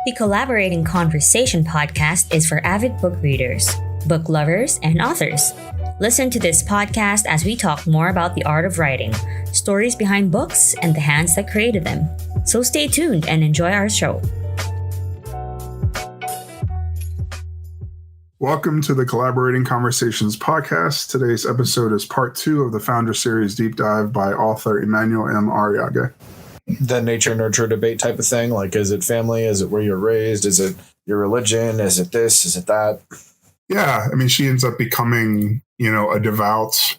The Collaborating Conversation podcast is for avid book readers, book lovers, and authors. Listen to this podcast as we talk more about the art of writing, stories behind books, and the hands that created them. So stay tuned and enjoy our show. Welcome to the Collaborating Conversations podcast. Today's episode is part 2 of the Foundra Series deep dive by author Emmanuel M Arriaga. The nature-nurture debate type of thing, like is it family, is it where you're raised, is it your religion, is it this, is it that? Yeah, I mean, she ends up becoming, a devout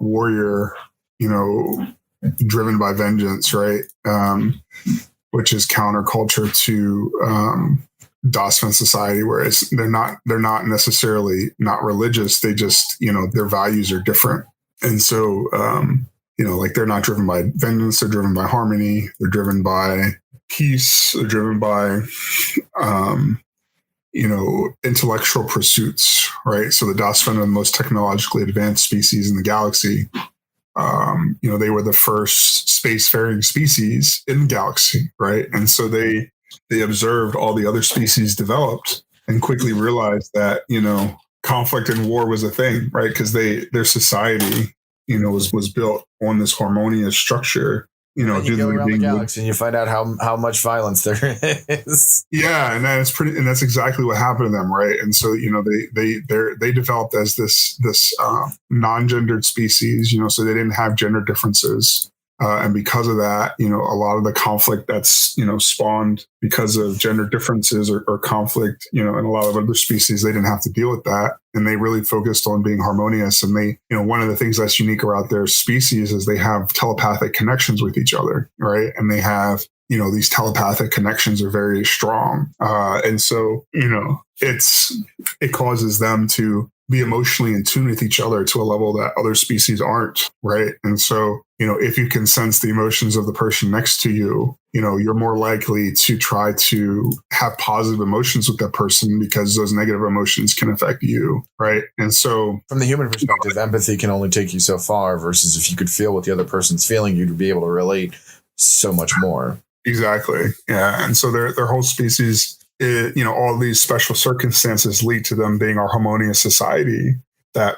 warrior, driven by vengeance, right? Which is counterculture to Dasvan society, whereas they're not necessarily not religious. They just, their values are different. And so, they're not driven by vengeance. They're driven by harmony. They're driven by peace. They're driven by, intellectual pursuits, right? So the Dasvan are the most technologically advanced species in the galaxy. They were the first spacefaring species in the galaxy, right? And so they observed all the other species developed and quickly realized that, conflict and war was a thing, right? Because their society, was built on this harmonious structure. You go around the galaxy and you find out how much violence there is. Yeah, and that's exactly what happened to them, right? And so they developed as this non-gendered species, so they didn't have gender differences. And because of that, a lot of the conflict that's, spawned because of gender differences or conflict, in a lot of other species, they didn't have to deal with that. And they really focused on being harmonious. And they, one of the things that's unique about their species is they have telepathic connections with each other, right? And they have, these telepathic connections are very strong. And so, it causes them to be emotionally in tune with each other to a level that other species aren't, right? And so, if you can sense the emotions of the person next to you, you're more likely to try to have positive emotions with that person because those negative emotions can affect you, right? And so from the human perspective, empathy can only take you so far versus if you could feel what the other person's feeling, you'd be able to relate so much more. Exactly. Yeah. And so their whole species, all these special circumstances lead to them being a harmonious society that,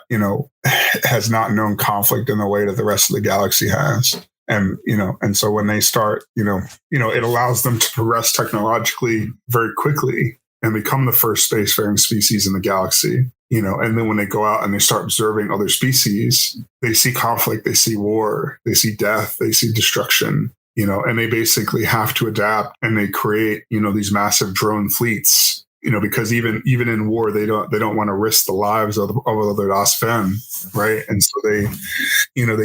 has not known conflict in the way that the rest of the galaxy has. And, and so when they start, it allows them to progress technologically very quickly and become the first spacefaring species in the galaxy, and then when they go out and they start observing other species, they see conflict, they see war, they see death, they see destruction. And they basically have to adapt, and they create, these massive drone fleets, because even in war, they don't want to risk the lives of other Dasvan, right? And so they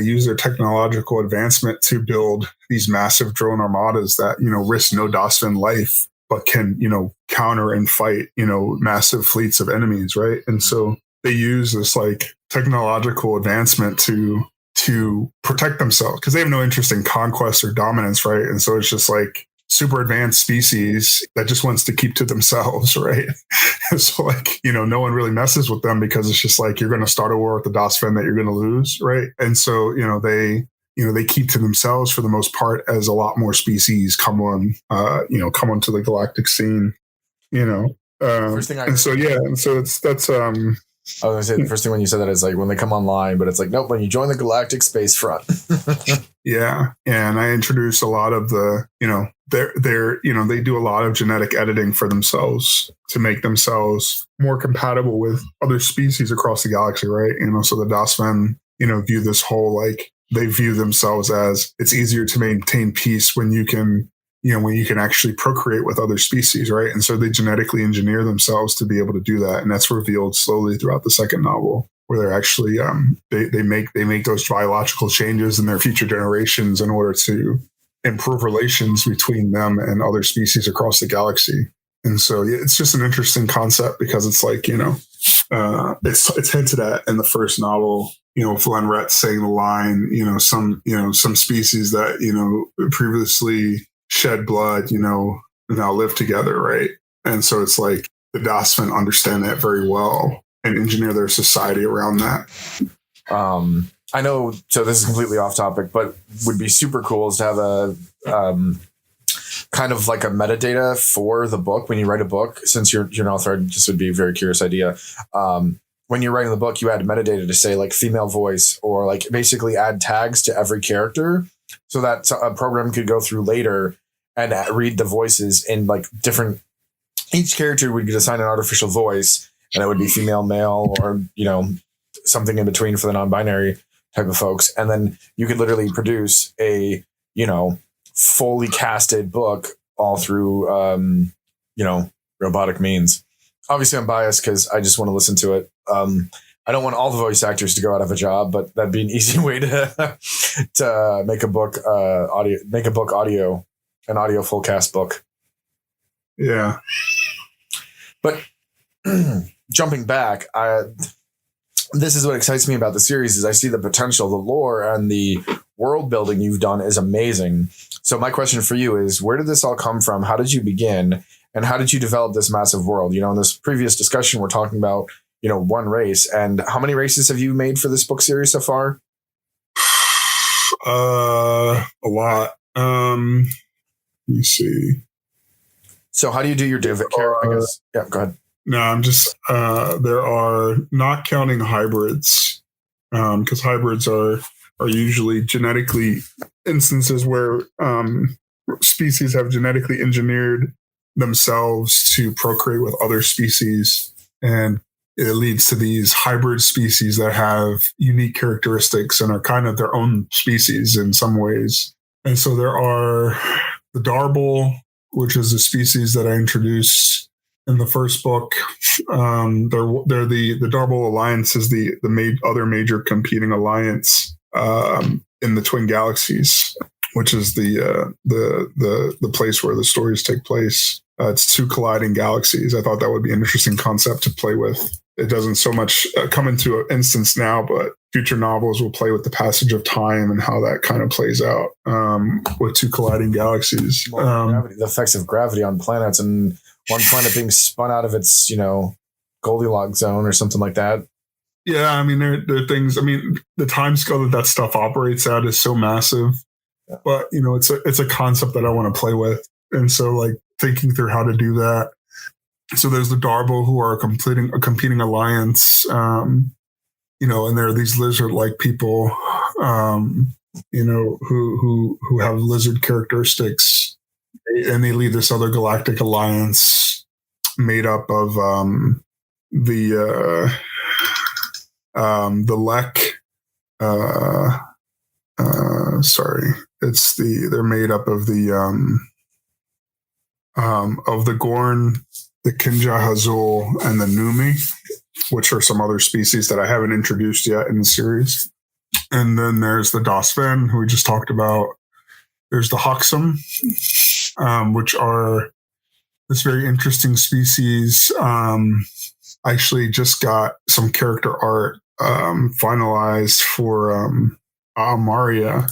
use their technological advancement to build these massive drone armadas that, risk no Dasvan life, but can, counter and fight, massive fleets of enemies, right? And so they use this technological advancement to protect themselves because they have no interest in conquest or dominance, right? And so it's just super advanced species that just wants to keep to themselves, right? So no one really messes with them because it's just you're going to start a war with the Dasvan that you're going to lose, right? And so they keep to themselves for the most part as a lot more species come onto the galactic scene, First thing that's I was going to say the first thing when you said that is when they come online, but it's nope, when you join the Galactic Space Front. Yeah. And I introduce a lot of the, they do a lot of genetic editing for themselves to make themselves more compatible with other species across the galaxy, right? So the Dasvan, view this whole, they view themselves as it's easier to maintain peace when you can actually procreate with other species, right? And so they genetically engineer themselves to be able to do that. And that's revealed slowly throughout the second novel, where they're actually, they make those biological changes in their future generations in order to improve relations between them and other species across the galaxy. And so it's just an interesting concept because it's it's hinted at in the first novel, Flynn saying the line, some species that, previously shed blood, now live together, right? And so it's the Dasvan understand that very well and engineer their society around that. I know, so this is completely off topic, but would be super cool is to have kind of like a metadata for the book when you write a book? Since you're an author, this would be a very curious idea. When you're writing the book, you add metadata to say like female voice, or like basically add tags to every character so that a program could go through later and read the voices in like different, each character would get assigned an artificial voice, and it would be female, male, or, you know, something in between for the non-binary type of folks. And then you could literally produce a, you know, fully casted book all through, you know, robotic means. Obviously I'm biased because I just want to listen to it. I don't want all the voice actors to go out of a job, but that'd be an easy way to make a book audio, an audio full cast book. Yeah. But jumping back, this is what excites me about the series is I see the potential, the lore and the world building you've done is amazing. So my question for you is, where did this all come from? How did you begin? And how did you develop this massive world? You know, in this previous discussion, we're talking about, you know, one race. And how many races have you made for this book series so far? A lot. Let me see. So how do you do your character? I guess. Yeah, go ahead. No, I'm just, there are, not counting hybrids, because hybrids are usually genetically instances where species have genetically engineered themselves to procreate with other species. And it leads to these hybrid species that have unique characteristics and are kind of their own species in some ways. And so there are the Darble, which is a species that I introduced in the first book. They're the Darble Alliance is the other major competing alliance in the Twin Galaxies, which is the place where the stories take place. It's two colliding galaxies. I thought that would be an interesting concept to play with. It doesn't so much come into an instance now, but future novels will play with the passage of time and how that kind of plays out with two colliding galaxies. The effects of gravity on planets, and one planet being spun out of its, you know, Goldilocks zone or something like that. Yeah, I mean, there are things. I mean, the time scale that stuff operates at is so massive, but you know, it's a concept that I want to play with, and so like thinking through how to do that. So there's the Darbo, who are a competing alliance, you know, and there are these lizard-like people, you know, who have lizard characteristics, and they lead this other galactic alliance made up of the Lek. They're made up of the Gorn, the Kinja Hazul, and the Numi, which are some other species that I haven't introduced yet in the series. And then there's the Dasven, who we just talked about. There's the Hoxum, which are this very interesting species. I actually just got some character art finalized for Amaria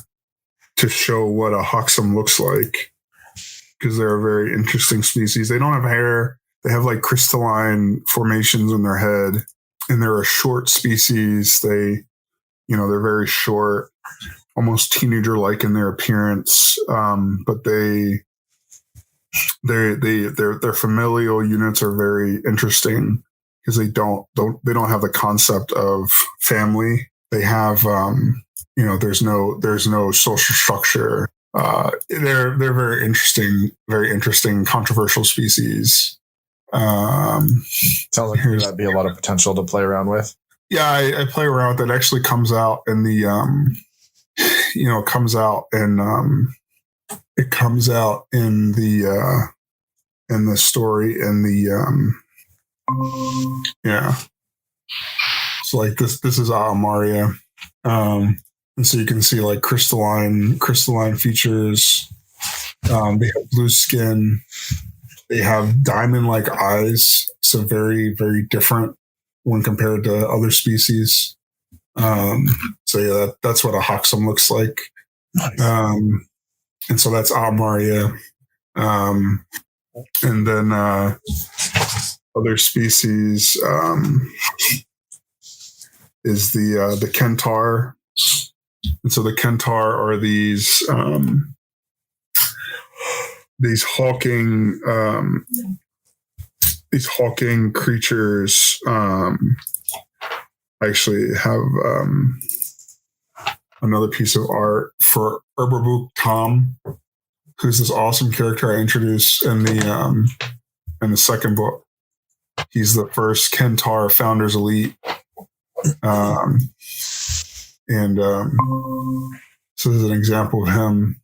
to show what a Hoxum looks like, because they're a very interesting species. They don't have hair. They have like crystalline formations in their head, and they're a short species. They're very short, almost teenager-like in their appearance. But their familial units are very interesting because they don't have the concept of family. They have, there's no social structure. They're very interesting, controversial species. Sounds like that'd be a lot of potential to play around with. Yeah, I play around with it. It actually comes out in the, it comes out in the story in the, So like this is Amaria. And so you can see like crystalline features. They have blue skin. They have diamond-like eyes. So very, very different when compared to other species. That's what a Hoxum looks like. Nice. And so that's Amaria. And then other species is the Kentaur. And so the Kentaur are these these hulking creatures actually have another piece of art for Foundra Book Tom, who's this awesome character I introduced in the second book. He's the first Kentaur Founders Elite. So this is an example of him.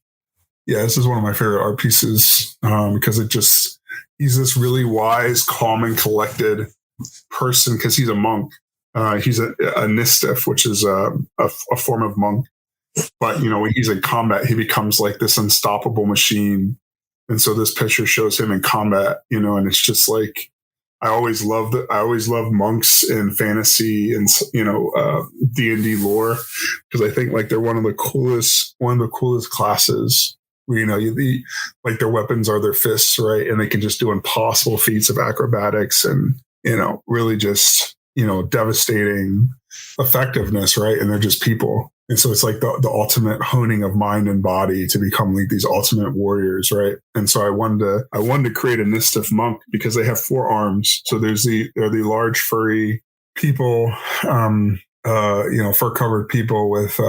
Yeah, this is one of my favorite art pieces because he's this really wise, calm, and collected person because he's a monk. He's a Nistif, which is a form of monk. But, when he's in combat, he becomes like this unstoppable machine. And so this picture shows him in combat, and it's just like, I always love monks in fantasy and, D&D lore, because I think like they're one of the coolest classes where, like their weapons are their fists, right? And they can just do impossible feats of acrobatics and, really just, devastating effectiveness, right? And they're just people. And so it's like the ultimate honing of mind and body to become like these ultimate warriors, right? And so I wanted to create a Nistif monk because they have 4 arms. So they're the large furry people, fur-covered people with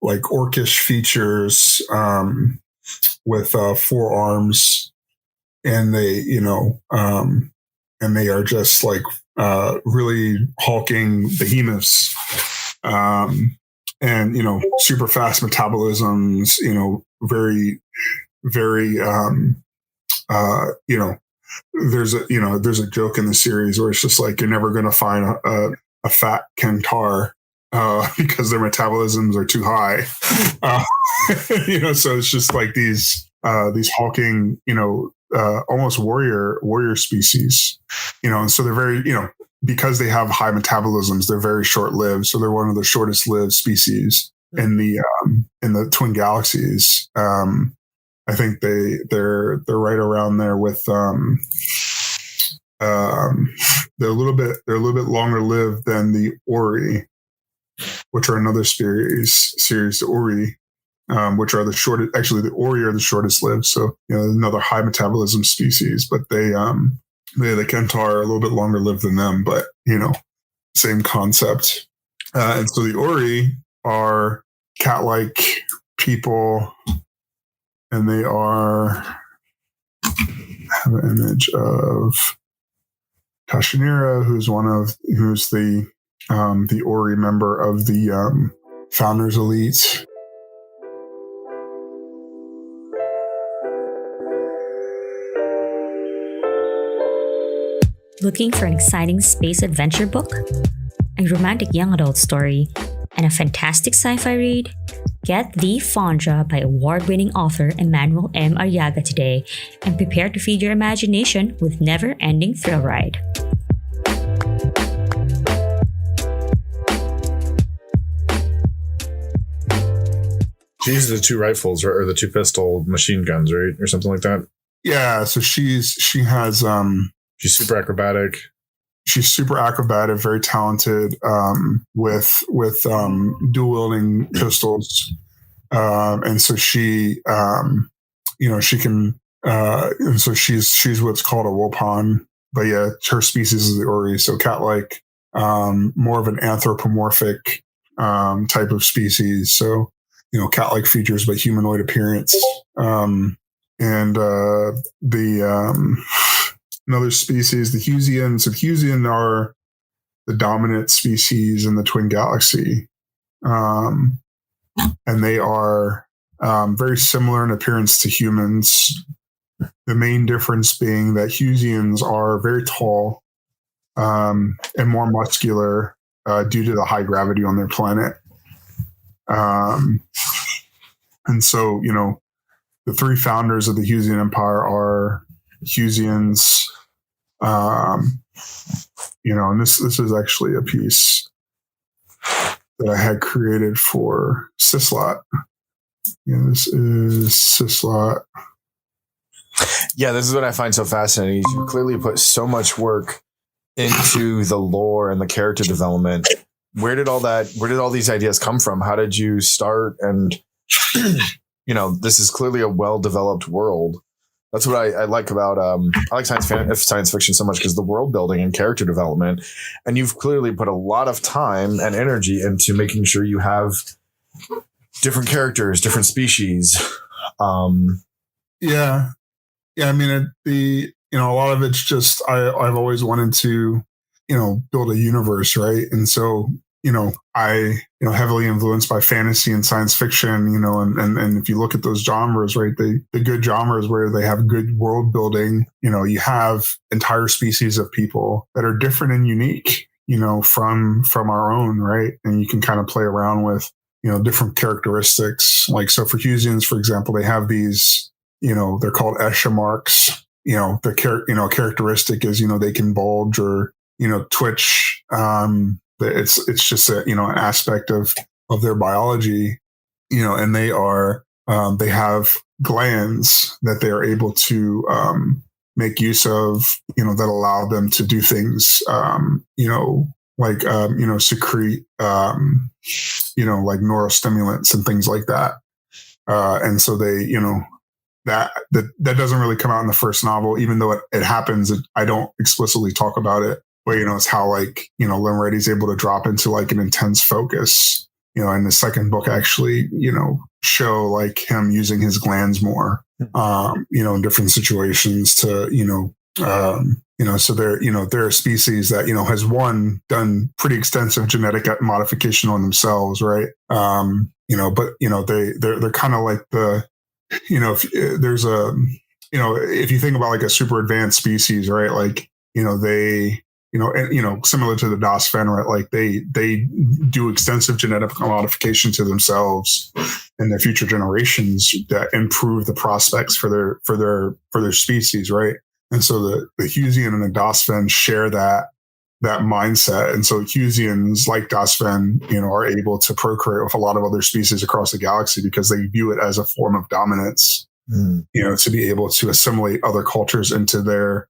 like orcish features, with 4 arms, and they are just like really hulking behemoths. And super fast metabolisms, very, very, there's a joke in the series where it's just like, you're never going to find a fat Kentaur, because their metabolisms are too high. So it's just like these hulking, almost warrior species, and so they're very, because they have high metabolisms, they're very short-lived. So they're one of the shortest-lived species in the twin galaxies. I think they're right around there with they're a little bit longer-lived than the Ori, which are another series, the Ori, which are the shortest. Actually, the Ori are the shortest-lived. So another high metabolism species, but the Kentaur are a little bit longer lived than them, but same concept. And so the Ori are cat-like people, and they have an image of Tashinira, who's the Ori member of the Founders Elite. Looking for an exciting space adventure book, a romantic young adult story, and a fantastic sci-fi read? Get The Foundra by award-winning author Emmanuel M Arriaga today and prepare to feed your imagination with never-ending thrill ride. She's the 2 rifles, or the 2 pistol machine guns, right? Or something like that. Yeah. So she has, she's super acrobatic. She's super acrobatic, very talented, with dual wielding pistols. And so she can, and so she's what's called a Wopan, but yeah, her species is the Ori. So cat-like, more of an anthropomorphic, type of species. So, cat-like features, but humanoid appearance. Another species, the Husians. So Husian are the dominant species in the twin galaxy. And they are very similar in appearance to humans. The main difference being that Husians are very tall and more muscular due to the high gravity on their planet. And so, the 3 founders of the Husian Empire are Husians. And this is actually a piece that I had created for Sislot. This is Sislot. Yeah, this is what I find so fascinating. You clearly put so much work into the lore and the character development. Where did all these ideas come from? How did you start? And this is clearly a well-developed world. That's what I like about I like science fiction so much, because the world building and character development, and you've clearly put a lot of time and energy into making sure you have different characters, different species. Yeah. I mean, a lot of it's just I've always wanted to build a universe, right? And so I heavily influenced by fantasy and science fiction, and if you look at those genres, right, the good genres where they have good world building, you have entire species of people that are different and unique, from our own, right? And you can kind of play around with, different characteristics. Like, so for Husians, for example, they have these, they're called Escher marks. The characteristic is, they can bulge or, twitch. It's just a, an aspect of their biology, and they have glands that they are able to make use of, that allow them to do things, secrete, like neurostimulants and things like that. And so they, that doesn't really come out in the first novel, even though it happens. I don't explicitly talk about it. But, it's how, like, Limreddy's able to drop into, like, an intense focus, and the second book actually, show, like, him using his glands more, in different situations to, so they're a species that, has has pretty extensive genetic modification on themselves, right? But, they're kind of like the, if there's a, if you think about, like, a super advanced species, right? Like, they, similar to the Das Fen, right? Like they do extensive genetic modification to themselves and their future generations that improve the prospects for their species, right? And so the Husian and the Das Fen share that mindset, and so Husians, like Das Fen, are able to procreate with a lot of other species across the galaxy because they view it as a form of dominance, to be able to assimilate other cultures into their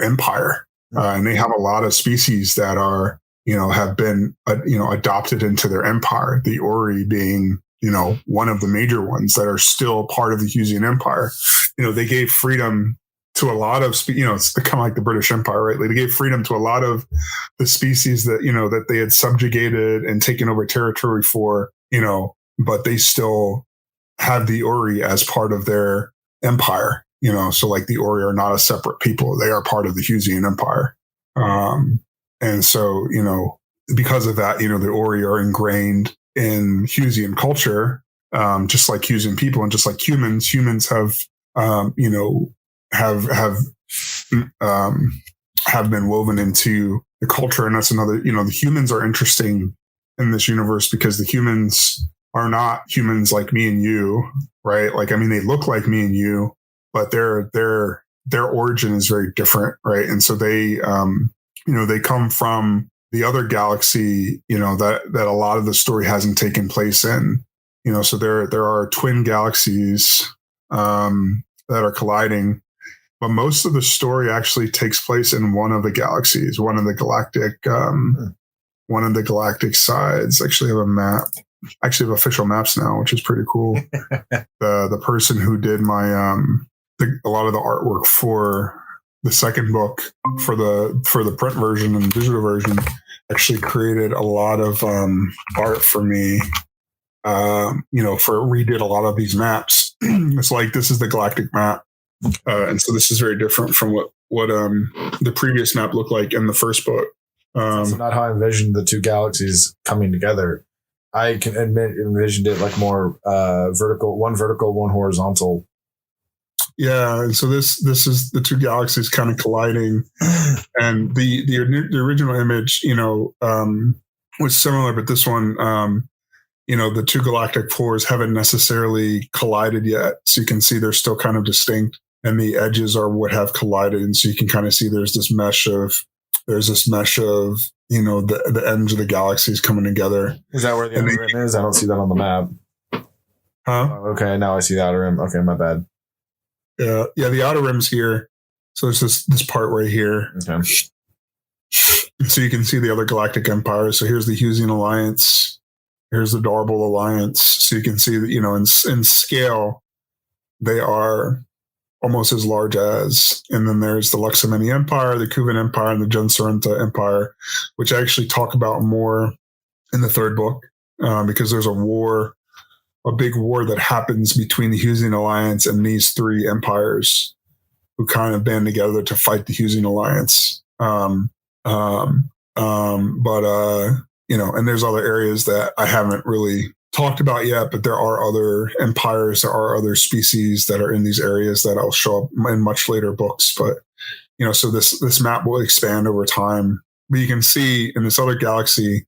empire. And they have a lot of species that are, have been, adopted into their empire. The Ori being, one of the major ones that are still part of the Husian Empire. They gave freedom to a lot of, it's kind of like the British Empire, right? Like they gave freedom to a lot of the species that, that they had subjugated and taken over territory for, but they still have the Ori as part of their empire. So like the Ori are not a separate people. They are part of the Husian Empire. And so, because of that, the Ori are ingrained in Husian culture, just like Husian people and just like humans have, have been woven into the culture. And that's another, the humans are interesting in this universe because the humans are not humans like me and you, right? Like, I mean, they look like me and you, but their origin is very different, right? And so they, they come from the other galaxy, that a lot of the story hasn't taken place in, so there are twin galaxies that are colliding, but most of the story actually takes place in one of the galaxies, one of the galactic sides. Actually have a map. Actually have official maps now, which is pretty cool. The person who did my a lot of the artwork for the second book for the print version and digital version actually created a lot of art for me. Redid a lot of these maps. It's like this is the galactic map, and so this is very different from what the previous map looked like in the first book. So not how I envisioned the two galaxies coming together. I can envisioned it like more vertical, one horizontal. Yeah, and so this is the two galaxies kind of colliding, and the original image, was similar, but this one, the two galactic floors haven't necessarily collided yet, so you can see they're still kind of distinct, and the edges are what have collided, and so you can kind of see there's this mesh of the ends of the galaxies coming together. Is that where the outer rim is? I don't see that on the map. Huh? Oh, okay, now I see the outer rim. Okay, my bad. Yeah, the outer rim's here. So it's this part right here. Okay. So you can see the other galactic empires. So here's the Husian Alliance. Here's the Darble Alliance. So you can see that, in scale, they are almost as large as, and then there's the Luxemini Empire, the Kuvan Empire, and the Genserenta Empire, which I actually talk about more in the third book, because there's a big war that happens between the Husian Alliance and these three empires who kind of band together to fight the Husian Alliance. And there's other areas that I haven't really talked about yet, but there are other empires, there are other species that are in these areas that I'll show up in much later books. But, so this map will expand over time. But you can see in this other galaxy,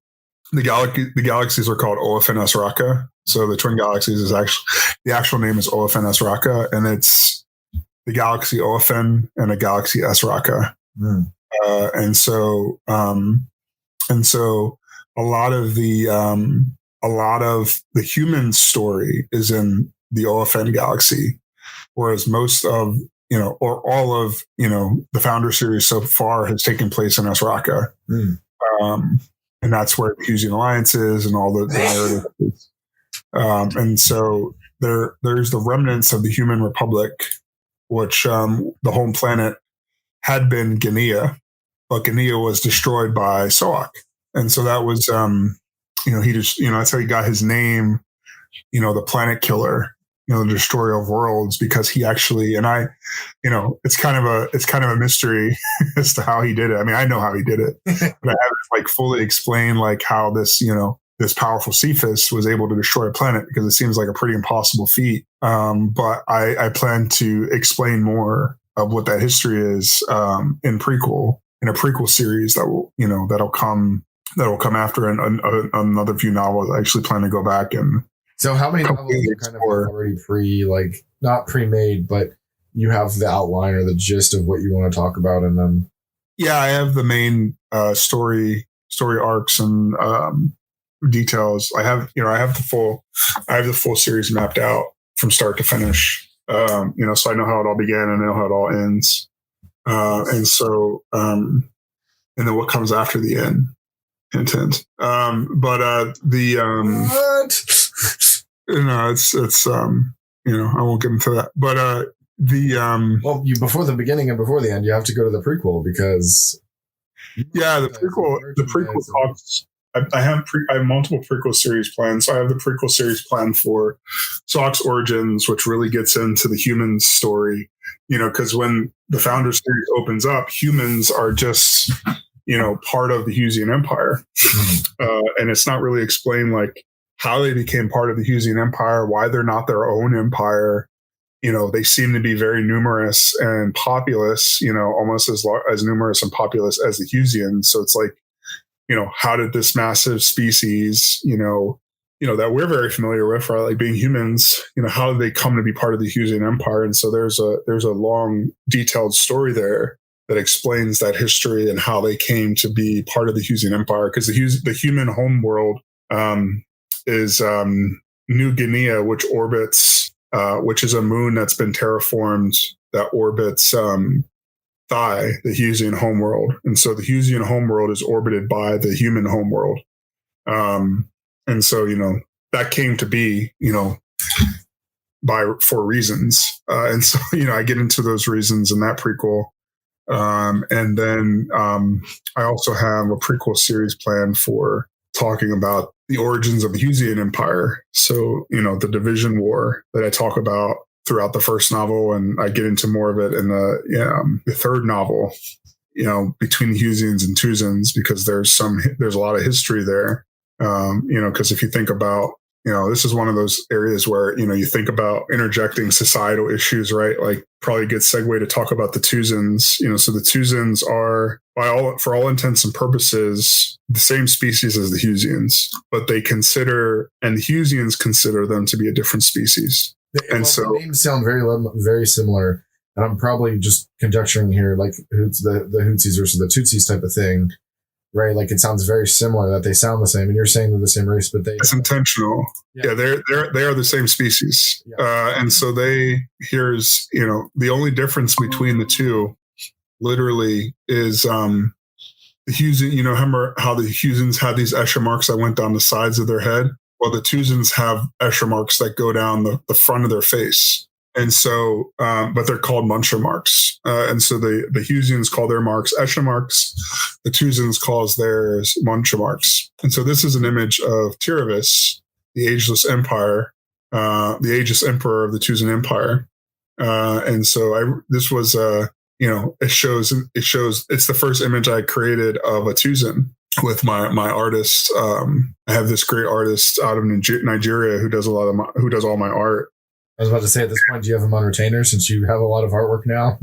the galaxies are called Olafin S Raka. So the twin galaxies is actually, the actual name is Olafin S Raka, and it's the galaxy Olafin and a galaxy S Raka. And so a lot of the human story is in the Olafin galaxy, whereas most of, or all of, the Foundra series so far has taken place in S Raka. And that's where the Husian Alliance is and all the narrative is. And so there's the remnants of the Human Republic, which the home planet had been NIEA, but NIEA was destroyed by Soak. And so that was, he just, that's how he got his name, the planet killer, the destroyer of worlds, because he actually, and I, it's kind of a mystery as to how he did it. I mean, I know how he did it, but I haven't fully explained how this, this powerful Cephas was able to destroy a planet, because it seems like a pretty impossible feat. But I plan to explain more of what that history is in a prequel series that will, that'll come after another few novels. I actually plan to go back and. So how many novels are kind of already not pre-made, but you have the outline or the gist of what you want to talk about in them? Yeah, I have the main story arcs and details. I have the full series mapped out from start to finish. So I know how it all began and I know how it all ends. And then what comes after the end. Hint, hint. What? It's I won't get into that. But before the beginning and before the end, you have to go to the prequel, because the prequel talks. I have multiple prequel series planned. So I have the prequel series planned for Sock's origins, which really gets into the human story. Because when the Foundra series opens up, humans are just part of the Husian Empire, and it's not really explained how they became part of the Husian Empire, why they're not their own empire. They seem to be very numerous and populous, almost as numerous and populous as the Husians. So it's how did this massive species, that we're very familiar with, right? Being humans, how did they come to be part of the Husian Empire? And so there's a long, detailed story there that explains that history and how they came to be part of the Husian Empire. Because the human homeworld is New Guinea, which orbits, which is a moon that's been terraformed that orbits Thai, the Husian homeworld. And so the Husian homeworld is orbited by the human homeworld. And so, that came to be, for reasons. And so, I get into those reasons in that prequel. And then I also have a prequel series planned for talking about the origins of the Husian Empire. So, the Division War that I talk about throughout the first novel, and I get into more of it in the third novel, between the Husians and Tuzans, because there's a lot of history there. Because if you think about, this is one of those areas where, you think about interjecting societal issues, right? Probably a good segue to talk about the Tuzans. So the Tuzans are, for all intents and purposes, the same species as the Husians, but the Husians consider them to be a different species. The names sound very, very similar, and I'm probably just conjecturing here, the Hootsies versus the Tutsis type of thing, right? It sounds very similar, that they sound the same, and you're saying they're the same race, but it's intentional. Yeah, they are the same species, and so here's the only difference between the two, literally, is the Husian. Remember how the Husians had these Escher marks that went down the sides of their head? Well, the Tuzans have Escher marks that go down the front of their face. And so, but they're called Muncher marks. And so the Husians call their marks Escher marks. The Tuzans calls theirs Muncher marks. And so this is an image of Tiravis, the ageless empire, the ageless emperor of the Tuzan Empire. And so this was, it shows, it's the first image I created of a Tuzan with my artist. I have this great artist out of Nigeria who does who does all my art. I was about to say, at this point, do you have him on retainer since you have a lot of artwork now?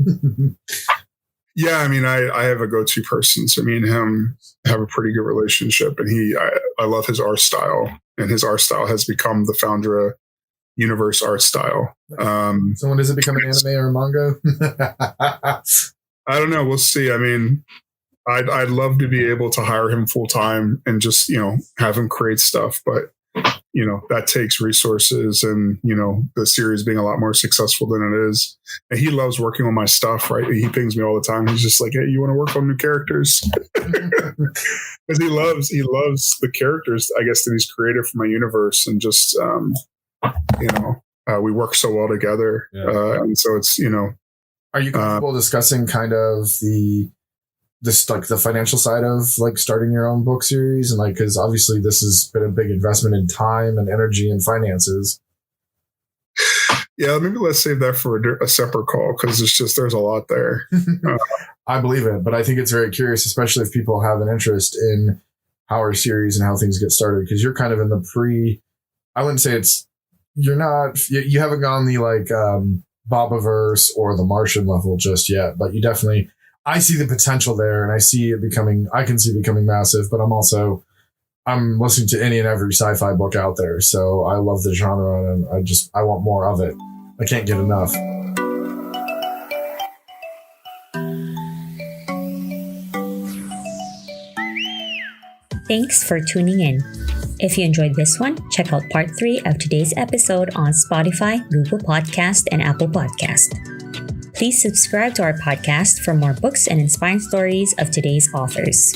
Yeah, I mean, I have a go-to person. So me and him have a pretty good relationship, and I love his art style, and his art style has become the Foundra universe art style. So when does it become an anime or a manga? I don't know. We'll see. I mean, I'd love to be able to hire him full time and just, have him create stuff, but that takes resources, and, the series being a lot more successful than it is. And he loves working on my stuff, right? He pings me all the time. He's just like, hey, you want to work on new characters? Because he loves the characters, I guess, that he's created for my universe. And just, we work so well together. Yeah. And so it's, Are you comfortable discussing kind of the financial side of like starting your own book series, and because obviously this has been a big investment in time and energy and finances? Yeah, maybe let's save that for a separate call, because there's a lot there. I believe it, but I think it's very curious, especially if people have an interest in how our series and how things get started, because you're kind of in the I wouldn't say you haven't gone the Bobaverse or the Martian level just yet, but you definitely, I see the potential there, and I can see it becoming massive, but I'm listening to any and every sci-fi book out there. So I love the genre, and I want more of it. I can't get enough. Thanks for tuning in. If you enjoyed this one, check out part 3 of today's episode on Spotify, Google Podcast, and Apple Podcast. Please subscribe to our podcast for more books and inspiring stories of today's authors.